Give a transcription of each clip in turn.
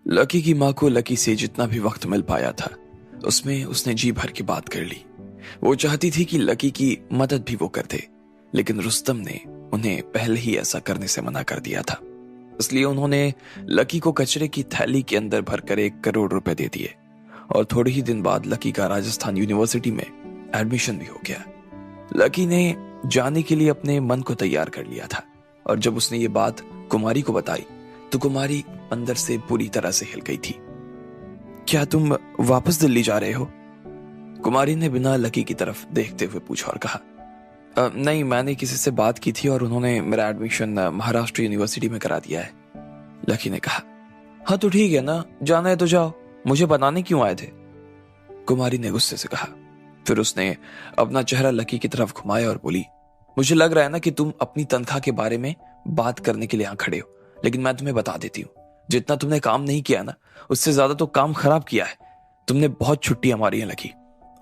Lucky की माँ को लकी से जितना भी वक्त मिल पाया था उसमें उसने जी भर के बात कर ली। वो चाहती थी कि लकी की मदद भी वो कर दे, लेकिन रुस्तम ने उन्हें पहले ही ऐसा करने से मना कर दिया था। इसलिए उन्होंने लकी को कचरे की थैली के अंदर भरकर 1 करोड़ रुपए दे दिए और थोड़े ही दिन बाद लकी का राजस्थान यूनिवर्सिटी में एडमिशन भी हो गया। लकी ने जाने के लिए अपने मन को तैयार कर लिया था और जब उसने ये बात कुमारी को बताई तो कुमारी अंदर से पूरी तरह से हिल गई थी। क्या तुम वापस दिल्ली जा रहे हो? कुमारी ने बिना लकी की तरफ देखते हुए पूछा और कहा, नहीं, मैंने किसी से बात की थी और उन्होंने मेरा एडमिशन महाराष्ट्र यूनिवर्सिटी में करा दिया है। लकी ने कहा, हाँ तो ठीक है ना, जाना है तो जाओ, मुझे बताने क्यों आए थे? कुमारी ने गुस्से से कहा। फिर उसने अपना चेहरा लकी की तरफ घुमाया और बोली, मुझे लग रहा है ना कि तुम अपनी तनख्वाह के बारे में बात करने के लिए यहां खड़े हो, लेकिन मैं तुम्हें बता देती हूँ, जितना तुमने काम नहीं किया ना उससे ज्यादा तो काम खराब किया है। तुमने बहुत छुट्टियां मारी हैं लकी,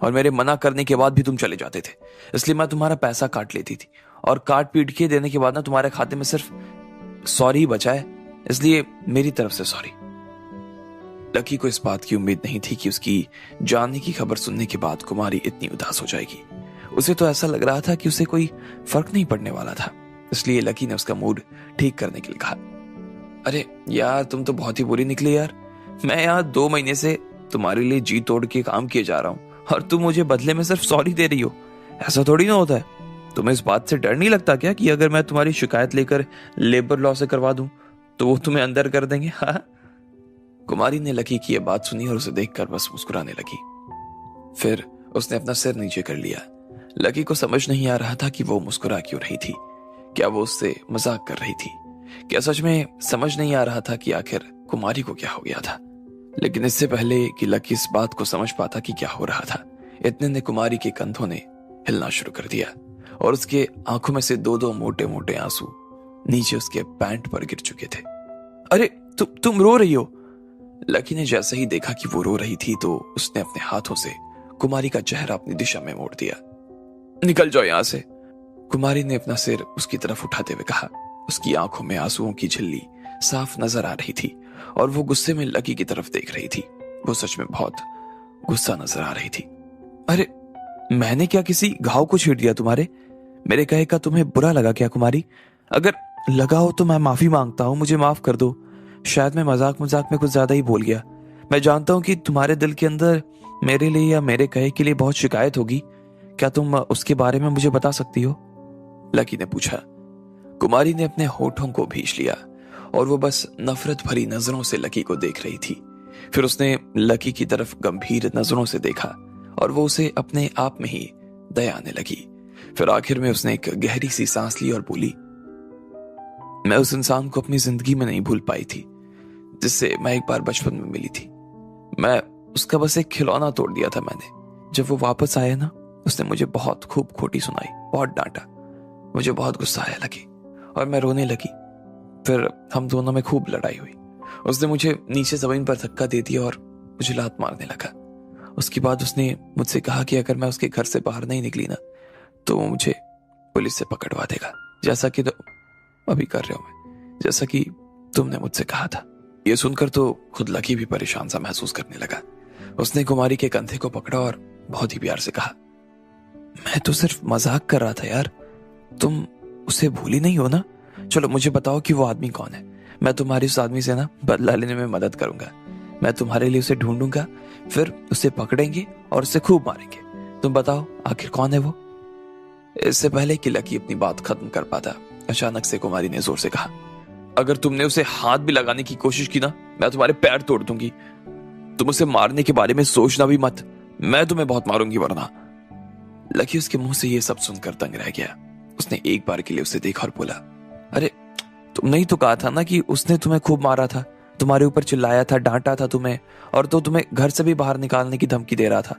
और मेरे मना करने के बाद भी तुम चले जाते थे, इसलिए मैं तुम्हारा पैसा काट लेती थी और काट पीट के देने के बाद ना तुम्हारे खाते में सिर्फ सॉरी ही बचा है, इसलिए मेरी तरफ से सॉरी। लकी को इस बात की उम्मीद नहीं थी कि उसकी जाने की खबर सुनने के बाद कुमारी इतनी उदास हो जाएगी। उसे तो ऐसा लग रहा था कि उसे कोई फर्क नहीं पड़ने वाला था, इसलिए लकी ने उसका मूड ठीक करने के लिए कहा, अरे यार तुम तो बहुत ही बुरी निकली यार, मैं यहाँ 2 महीने से तुम्हारे लिए जी तोड़ के काम किए जा रहा हूँ और तुम मुझे बदले में सिर्फ सॉरी दे रही हो। ऐसा थोड़ी ना होता है। तुम्हें इस बात से डर नहीं लगता क्या कि अगर मैं तुम्हारी शिकायत लेकर लेबर लॉ से करवा दूं तो वो तुम्हें अंदर कर देंगे? हाँ। कुमारी ने लकी की यह बात सुनी और उसे देखकर बस मुस्कुराने लगी। फिर उसने अपना सिर नीचे कर लिया। लकी को समझ नहीं आ रहा था कि वो मुस्कुरा क्यों रही थी। क्या वो उससे मजाक कर रही थी? क्या सच में समझ नहीं आ रहा था कि आखिर कुमारी को क्या हो गया था? लेकिन इससे पहले कि लकी इस बात को समझ पाता कि क्या हो रहा था, इतने ने कुमारी के कंधों ने हिलना शुरू कर दिया और उसके आंखों में से 2-2 मोटे मोटे आंसू नीचे उसके पैंट पर गिर चुके थे। अरे तुम रो रही हो? लकी ने जैसे ही देखा कि वो रो रही थी तो उसने अपने हाथों से कुमारी का चेहरा अपनी दिशा में मोड़ दिया। निकल जाओ यहां से। कुमारी ने अपना सिर उसकी तरफ उठाते हुए कहा। उसकी आंखों में आंसुओं की झिल्ली साफ नजर आ रही थी और वो गुस्से में लकी की तरफ देख रही थी। वो सच में बहुत गुस्सा नजर आ रही थी। अरे मैंने क्या किसी घाव को छेड़ दिया तुम्हारे? मेरे कहे का तुम्हें बुरा लगा क्या कुमारी? अगर लगा हो तो मैं माफी मांगता हूं, मुझे माफ कर दो। शायद मैं मजाक में कुछ ज्यादा ही बोल गया। मैं जानता हूं कि तुम्हारे दिल के अंदर मेरे लिए या मेरे कहे के लिए बहुत शिकायत होगी। क्या तुम उसके बारे में मुझे बता सकती हो? लकी ने पूछा। कुमारी ने अपने होठों को भींच लिया और वो बस नफरत भरी नजरों से लकी को देख रही थी। फिर उसने लकी की तरफ गंभीर नजरों से देखा और वो उसे अपने आप में ही दया आने लगी। फिर आखिर में उसने एक गहरी सी सांस ली और बोली, मैं उस इंसान को अपनी जिंदगी में नहीं भूल पाई थी जिससे मैं एक बार बचपन में मिली थी। मैं उसका बस एक खिलौना तोड़ दिया था मैंने। जब वो वापस आया ना, उसने मुझे बहुत खूब खोटी सुनाई, बहुत डांटा। मुझे बहुत गुस्सा आया लगी और मैं रोने लगी। फिर हम दोनों में खूब लड़ाई हुई। उसने मुझे नीचे जमीन पर धक्का दे दिया और मुझे लात मारने लगा। उसके बाद उसने मुझसे कहा कि अगर मैं उसके घर से बाहर नहीं निकली ना तो वो मुझे पुलिस से पकड़वा देगा, जैसा कि अभी कर रहे हो मैं, जैसा कि तुमने मुझसे कहा था। ये सुनकर तो खुद लकी भी परेशान सा महसूस करने लगा। उसने कुमारी के कंधे को पकड़ा और बहुत ही प्यार से कहा, मैं तो सिर्फ मजाक कर रहा था यार, तुम उसे भूली नहीं हो ना? चलो मुझे बताओ कि वो आदमी कौन है। मैं तुम्हारी उस आदमी से ना बदला लेने में मदद करूंगा। मैं तुम्हारे लिए उसे ढूंढूंगा, फिर उसे पकड़ेंगे और उसे खूब मारेंगे। तुम बताओ आखिर कौन है वो? इससे पहले कि लकी अपनी बात खत्म कर पाता, अचानक से कुमारी ने जोर से कहा, अगर तुमने उसे हाथ भी लगाने की कोशिश की ना, मैं तुम्हारे पैर तोड़ दूंगी। तुम उसे मारने के बारे में सोचना भी मत, मैं तुम्हें बहुत मारूंगी वरना। लकी उसके मुंह से ये सब सुनकर दंग रह गया। उसने एक बार के लिए उसे देखा और बोला, अरे तुमने ही तो कहा था ना कि उसने तुम्हें खूब मारा था, तुम्हारे ऊपर चिल्लाया था, डांटा था तुम्हें, और तो तुम्हें घर से भी बाहर निकालने की धमकी दे रहा था।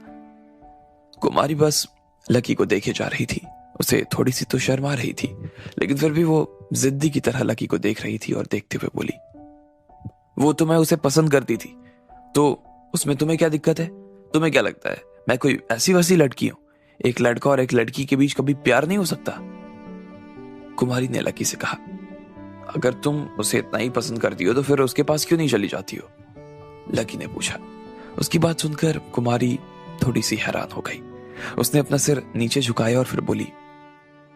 कुमारी बस लकी को देखे जा रही थी। उसे थोड़ी सी तो शर्म आ रही थी, लेकिन फिर भी वो जिद्दी की तरह लकी को देख रही थी और देखते हुए बोली, वो तो मैं उसे पसंद करती थी, तो उसमें तुम्हें क्या दिक्कत है? तुम्हें क्या लगता है मैं कोई ऐसी वैसी लड़की हूं? एक लड़का और एक लड़की के बीच कभी प्यार नहीं हो सकता? कुमारी ने लकी से कहा, अगर तुम उसे इतना ही पसंद करती हो तो फिर उसके पास क्यों नहीं चली जाती हो? लकी ने पूछा। उसकी बात सुनकर कुमारी थोड़ी सी हैरान हो गई। उसने अपना सिर नीचे झुकाया और फिर बोली,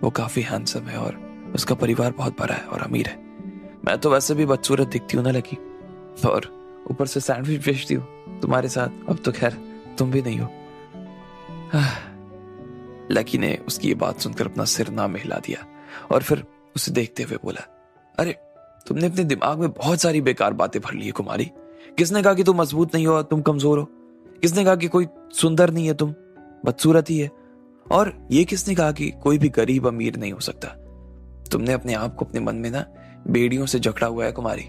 वो काफी हैंडसम है और उसका परिवार बहुत बड़ा है और अमीर है। मैं तो वैसे भी बदसूरत दिखती हूँ ना लकी, और ऊपर से सैंडविच बेचती हूँ तुम्हारे साथ। अब तो खैर तुम भी नहीं हो। लकी ने उसकी ये बात सुनकर अपना सिर ना में हिला दिया और फिर उसे देखते हुए बोला, अरे तुमने अपने दिमाग में बहुत सारी बेकार बातें भर ली है कुमारी। किसने कहा कि तुम मजबूत नहीं हो, तुम कमजोर हो? किसने कहा कि कोई सुंदर नहीं है, तुम बदसूरत ही है? और ये किसने कहा कि कोई भी गरीब अमीर नहीं हो सकता? तुमने अपने आप को अपने मन में ना बेड़ियों से जकड़ा हुआ है कुमारी।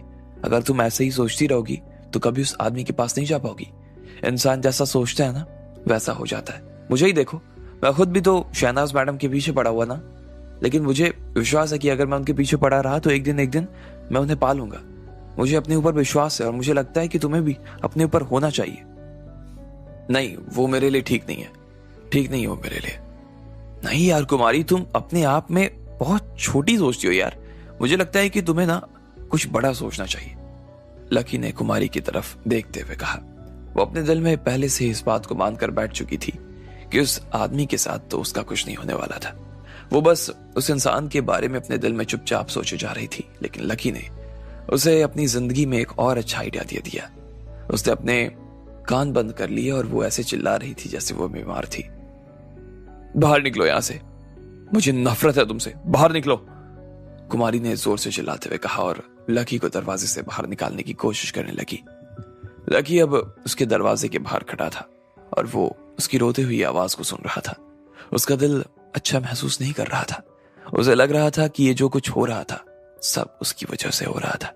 अगर तुम ऐसे ही सोचती रहोगी तो कभी उस आदमी के पास नहीं जा पाओगी। इंसान जैसा सोचता है ना वैसा हो जाता है। मुझे ही देखो, मैं खुद भी तो शहनाज मैडम के पीछे पड़ा हुआ ना, लेकिन मुझे विश्वास है कि अगर मैं उनके पीछे पड़ा रहा तो एक दिन मैं उन्हें पा लूंगा। मुझे अपने ऊपर विश्वास है और मुझे लगता है कि तुम्हें भी अपने ऊपर होना चाहिए। नहीं, वो मेरे लिए ठीक नहीं है, ठीक नहीं हो मेरे लिए। नहीं यार कुमारी, तुम अपने आप में बहुत छोटी सोचती हो यार। मुझे लगता है कि तुम्हें ना कुछ बड़ा सोचना चाहिए, लकी ने कुमारी की तरफ देखते हुए कहा। वो अपने दिल में पहले से इस बात को मानकर बैठ चुकी थी कि उस आदमी के साथ तो उसका कुछ नहीं होने वाला था। वो बस उस इंसान के बारे में अपने दिल में चुपचाप सोचे जा रही थी, लेकिन लकी ने उसे अपनी जिंदगी में एक और अच्छा आइडिया दे दिया। उसने अपने कान बंद कर लिए और वो ऐसे चिल्ला रही थी जैसे वो बीमार थी। बाहर निकलो यहां से, मुझे नफरत है तुमसे, बाहर निकलो, कुमारी ने जोर से चिल्लाते हुए कहा और लकी को दरवाजे से बाहर निकालने की कोशिश करने लगी। लकी अब उसके दरवाजे के बाहर खड़ा था और वो उसकी रोते हुई आवाज को सुन रहा था। उसका दिल अच्छा महसूस नहीं कर रहा था। उसे लग रहा था कि ये जो कुछ हो रहा था सब उसकी वजह से हो रहा था।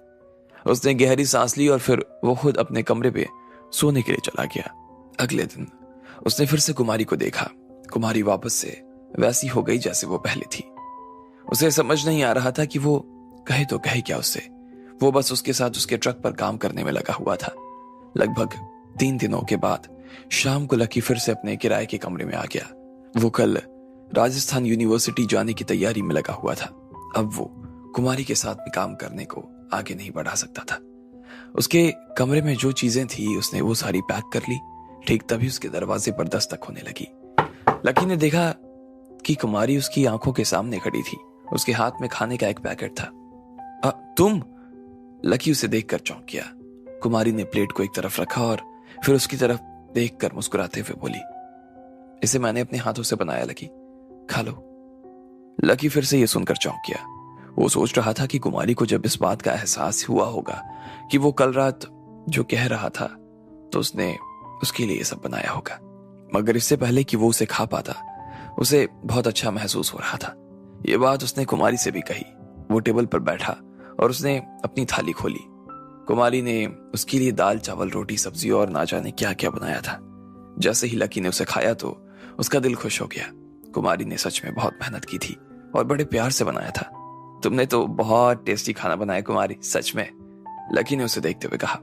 उसने गहरी सांस ली और फिर वो खुद अपने कमरे पे सोने के लिए चला गया। अगले दिन उसने फिर से कुमारी को देखा। कुमारी वापस से वैसी हो गई जैसे वो पहले थी। उसे समझ नहीं आ रहा था कि वो कहे तो कहे क्या उससे। वो बस उसके साथ उसके ट्रक पर काम करने में लगा हुआ था। लगभग 3 दिनों के बाद शाम को लकी फिर से अपने किराए के कमरे में आ गया। वो कल राजस्थान यूनिवर्सिटी जाने की तैयारी में लगा हुआ था। अब वो कुमारी के साथ में काम करने को आगे नहीं बढ़ा सकता था। उसके कमरे में जो चीजें थी उसने वो सारी पैक कर ली। ठीक तभी उसके दरवाजे पर दस्तक होने लगी। लकी ने देखा कि कुमारी उसकी आंखों के सामने खड़ी थी। उसके हाथ में खाने का एक पैकेट था। तुम? लकी उसे देखकर चौंक गया। कुमारी ने प्लेट को एक तरफ रखा और फिर उसकी तरफ देखकर मुस्कुराते हुए बोली, इसे मैंने अपने हाथों से बनाया लकी, खा लो। लकी फिर से यह सुनकर चौंक गया। वो सोच रहा था कि कुमारी को जब इस बात का एहसास हुआ होगा कि वो कल रात जो कह रहा था तो उसने उसके लिए सब बनाया होगा, मगर इससे पहले कि वो उसे खा पाता उसे बहुत अच्छा महसूस हो रहा था। ये बात उसने कुमारी से भी कही। वो टेबल पर बैठा और उसने अपनी थाली खोली। कुमारी ने उसके लिए दाल चावल रोटी सब्जी और ना जाने क्या क्या बनाया था। जैसे ही लकी ने उसे खाया तो उसका दिल खुश हो गया। कुमारी ने सच में बहुत मेहनत की थी और बड़े प्यार से बनाया था। तुमने तो बहुत टेस्टी खाना बनाया कुमारी, सच में, लकी ने उसे देखते हुए कहा।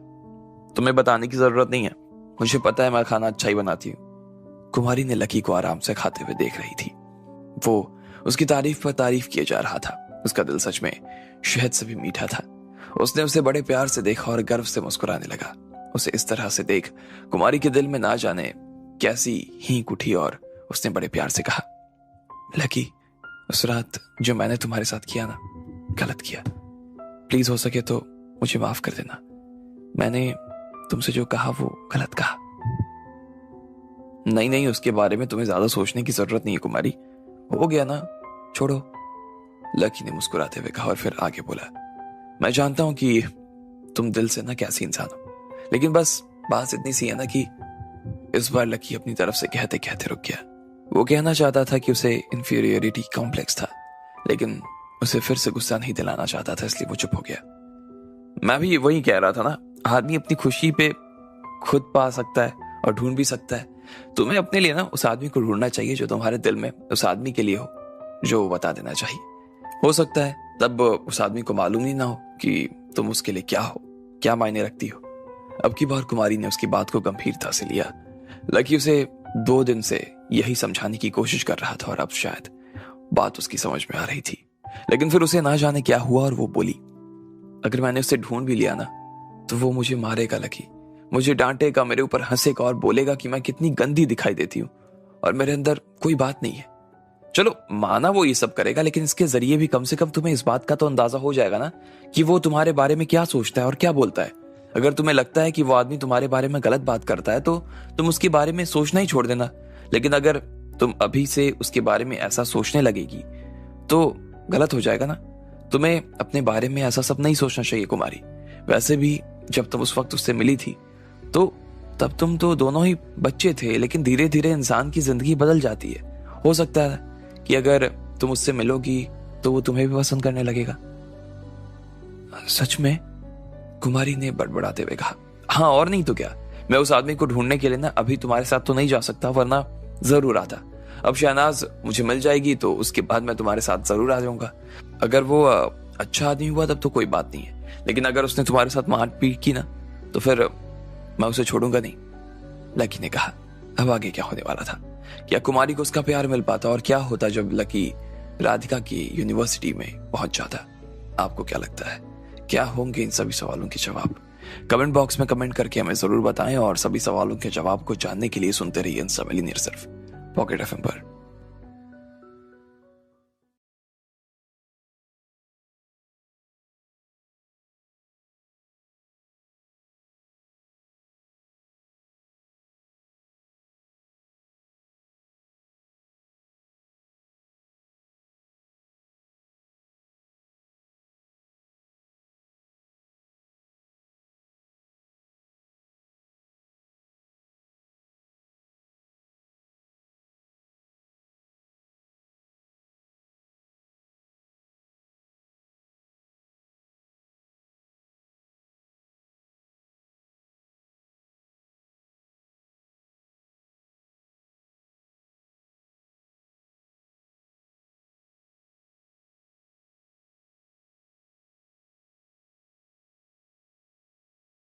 तुम्हें बताने की जरूरत नहीं है, मुझे पता है मैं खाना अच्छा ही बनाती हूँ। कुमारी ने लकी को आराम से खाते हुए देख रही थी। वो उसकी तारीफ पर तारीफ किए जा रहा था। उसका दिल सच में शहद से भी मीठा था। उसने उसे बड़े प्यार से देखा और गर्व से मुस्कुराने लगा। उसे इस तरह से देख कुमारी के दिल में ना जाने कैसी हींग उठी और उसने बड़े प्यार से कहा, लकी, उस रात जो मैंने तुम्हारे साथ किया ना, गलत किया। प्लीज हो सके तो मुझे माफ कर देना। मैंने तुमसे जो कहा वो गलत कहा। नहीं, उसके बारे में तुम्हें ज्यादा सोचने की जरूरत नहीं है कुमारी, हो गया ना, छोड़ो, लकी ने मुस्कुराते हुए कहा और फिर आगे बोला, मैं जानता हूं कि तुम दिल से ना कैसी इंसान हो, लेकिन बस बात इतनी सी है ना कि इस बार लकी अपनी तरफ से कहते कहते रुक गया। वो कहना चाहता था कि उसे इंफीरियरिटी कॉम्प्लेक्स था, लेकिन उसे फिर से गुस्सा नहीं दिलाना चाहता था, इसलिए वो चुप हो गया। मैं भी वही कह रहा था ना, आदमी अपनी खुशी पे खुद पा सकता है और ढूंढ भी सकता है। तुम्हें अपने लिए ना उस आदमी को ढूंढना चाहिए जो तुम्हारे दिल में उस आदमी के लिए हो, जो वो बता देना चाहिए। हो सकता है तब उस आदमी को मालूम ही ना हो कि तुम उसके लिए क्या हो, क्या मायने रखती हो। अब की बार कुमारी ने उसकी बात को गंभीरता से लिया। लकी उसे 2 दिन से यही समझाने की कोशिश कर रहा था और अब शायद बात उसकी समझ में आ रही थी, लेकिन फिर उसे ना जाने क्या हुआ और वो बोली, अगर मैंने उसे ढूंढ भी लिया ना तो वो मुझे मारेगा लकी, मुझे डांटेगा, मेरे ऊपर हंसेगा और बोलेगा कि मैं कितनी गंदी दिखाई देती हूँ और मेरे अंदर कोई बात नहीं है। चलो माना वो ये सब करेगा, लेकिन इसके जरिए भी कम से कम तुम्हें इस बात का तो अंदाजा हो जाएगा ना कि वो तुम्हारे बारे में क्या सोचता है और क्या बोलता है। अगर तुम्हें लगता है कि वो आदमी तुम्हारे बारे में गलत बात करता है तो तुम उसके बारे में सोचना ही छोड़ देना। लेकिन अगर तुम अभी से उसके बारे में ऐसा सोचने लगेगी तो गलत हो जाएगा ना। तुम्हें अपने बारे में ऐसा सब नहीं सोचना चाहिए कुमारी। वैसे भी जब तुम उस वक्त उससे मिली थी तो तब तुम तो दोनों ही बच्चे थे, लेकिन धीरे धीरे इंसान की जिंदगी बदल जाती है। हो सकता है कि अगर तुम उससे मिलोगी तो वो तुम्हें भी पसंद करने लगेगा। सच में? कुमारी ने बड़बड़ाते हुए कहा। हाँ और नहीं तो क्या। मैं उस आदमी को ढूंढने के लिए ना अभी तुम्हारे साथ तो नहीं जा सकता, वरना जरूर आता। अब शहनाज मुझे मिल जाएगी तो उसके बाद मैं तुम्हारे साथ जरूर आ जाऊंगा। अगर वो अच्छा आदमी हुआ तब तो कोई बात नहीं है, लेकिन अगर उसने तुम्हारे साथ मारपीट की ना तो फिर मैं उसे छोड़ूंगा नहीं। लकी ने कहा। अब आगे क्या होने वाला था? क्या कुमारी को उसका प्यार मिल पाता और क्या होता जब लकी राधिका की यूनिवर्सिटी में पहुंच जाता? आपको क्या लगता है, क्या होंगे इन सभी सवालों के जवाब? कमेंट बॉक्स में कमेंट करके हमें जरूर बताएं और सभी सवालों के जवाब को जानने के लिए सुनते रहिए इंस्टा मिलियनेयर सिर्फ पॉकेट एफएम पर।